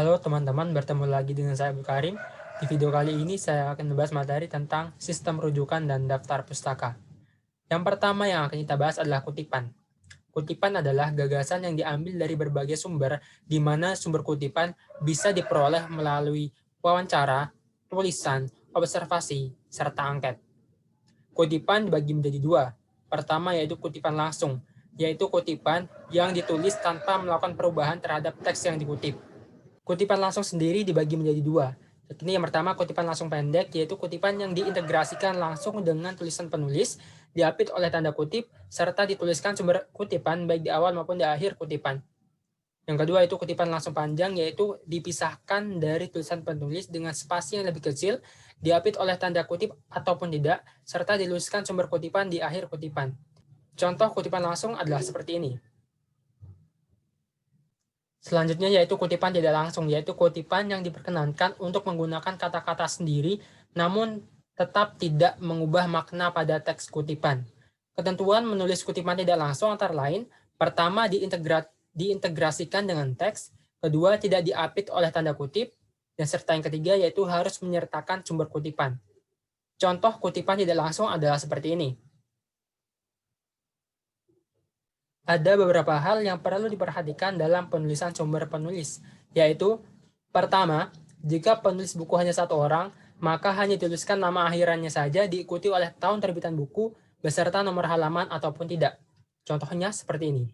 Halo teman-teman, bertemu lagi dengan saya Abdul Karim. Di video kali ini saya akan membahas materi tentang sistem rujukan dan daftar pustaka. Yang pertama yang akan kita bahas adalah kutipan. Kutipan adalah gagasan yang diambil dari berbagai sumber, di mana sumber kutipan bisa diperoleh melalui wawancara, tulisan, observasi, serta angket. Kutipan dibagi menjadi dua. Pertama yaitu kutipan langsung, yaitu kutipan yang ditulis tanpa melakukan perubahan terhadap teks yang dikutip. Kutipan langsung sendiri dibagi menjadi dua. Ini yang pertama kutipan langsung pendek, yaitu kutipan yang diintegrasikan langsung dengan tulisan penulis, diapit oleh tanda kutip, serta dituliskan sumber kutipan baik di awal maupun di akhir kutipan. Yang kedua itu kutipan langsung panjang, yaitu dipisahkan dari tulisan penulis dengan spasi yang lebih kecil, diapit oleh tanda kutip ataupun tidak, serta dituliskan sumber kutipan di akhir kutipan. Contoh kutipan langsung adalah seperti ini. Selanjutnya yaitu kutipan tidak langsung, yaitu kutipan yang diperkenankan untuk menggunakan kata-kata sendiri, namun tetap tidak mengubah makna pada teks kutipan. Ketentuan menulis kutipan tidak langsung antara lain, pertama diintegrasikan dengan teks, kedua tidak diapit oleh tanda kutip, dan serta yang ketiga yaitu harus menyertakan sumber kutipan. Contoh kutipan tidak langsung adalah seperti ini. Ada beberapa hal yang perlu diperhatikan dalam penulisan sumber penulis, yaitu pertama, jika penulis buku hanya satu orang, maka hanya dituliskan nama akhirannya saja diikuti oleh tahun terbitan buku beserta nomor halaman ataupun tidak. Contohnya seperti ini.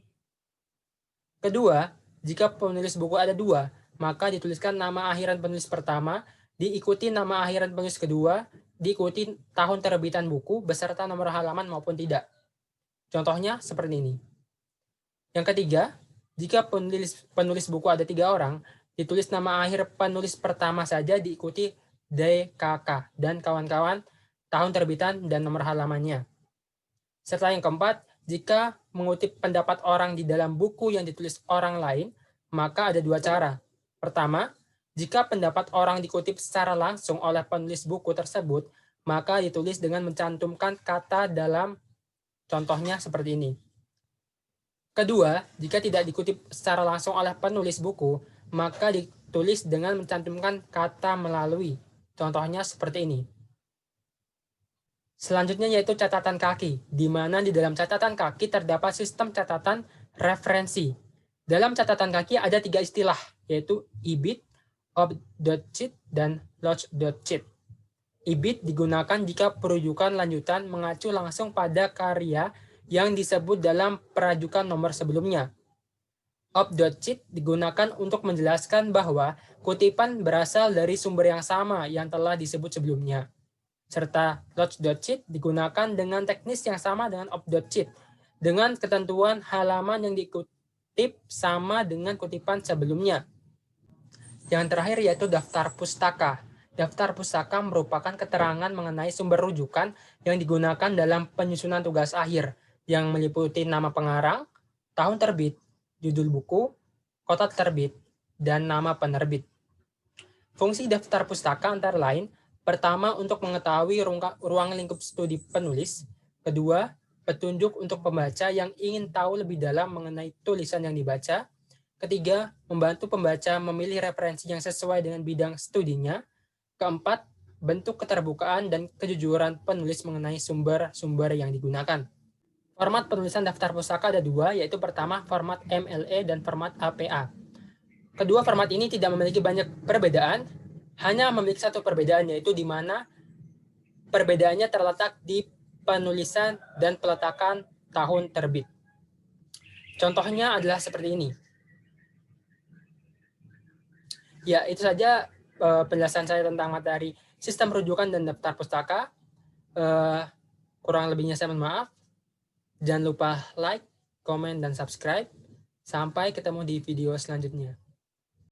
Kedua, jika penulis buku ada dua, maka dituliskan nama akhiran penulis pertama, diikuti nama akhiran penulis kedua, diikuti tahun terbitan buku beserta nomor halaman maupun tidak. Contohnya seperti ini. Yang ketiga, jika penulis buku ada 3 orang, ditulis nama akhir penulis pertama saja diikuti DKK dan kawan-kawan, tahun terbitan, dan nomor halamannya. Serta yang keempat, jika mengutip pendapat orang di dalam buku yang ditulis orang lain, maka ada 2 cara. Pertama, jika pendapat orang dikutip secara langsung oleh penulis buku tersebut, maka ditulis dengan mencantumkan kata dalam contohnya seperti ini. Kedua, jika tidak dikutip secara langsung oleh penulis buku, maka ditulis dengan mencantumkan kata melalui. Contohnya seperti ini. Selanjutnya yaitu catatan kaki, di mana di dalam catatan kaki terdapat sistem catatan referensi. Dalam catatan kaki ada 3 istilah, yaitu ibid, op.cheat, dan log.cheat. Ibid digunakan jika perujukan lanjutan mengacu langsung pada karya yang disebut dalam perajukan nomor sebelumnya. Op.cheat digunakan untuk menjelaskan bahwa kutipan berasal dari sumber yang sama yang telah disebut sebelumnya. Serta log.cheat digunakan dengan teknis yang sama dengan op.cheat, dengan ketentuan halaman yang dikutip sama dengan kutipan sebelumnya. Yang terakhir yaitu daftar pustaka. Daftar pustaka merupakan keterangan mengenai sumber rujukan yang digunakan dalam penyusunan tugas akhir, yang meliputi nama pengarang, tahun terbit, judul buku, kota terbit, dan nama penerbit. Fungsi daftar pustaka antara lain, pertama untuk mengetahui ruang lingkup studi penulis, kedua petunjuk untuk pembaca yang ingin tahu lebih dalam mengenai tulisan yang dibaca, ketiga membantu pembaca memilih referensi yang sesuai dengan bidang studinya, keempat bentuk keterbukaan dan kejujuran penulis mengenai sumber-sumber yang digunakan. Format penulisan daftar pustaka ada 2, yaitu pertama format MLA dan format APA. Kedua format ini tidak memiliki banyak perbedaan, hanya memiliki satu perbedaan, yaitu di mana perbedaannya terletak di penulisan dan peletakan tahun terbit. Contohnya adalah seperti ini. Ya, itu saja penjelasan saya tentang materi sistem rujukan dan daftar pustaka. Kurang lebihnya saya mohon maaf. Jangan lupa like, komen, dan subscribe. Sampai ketemu di video selanjutnya.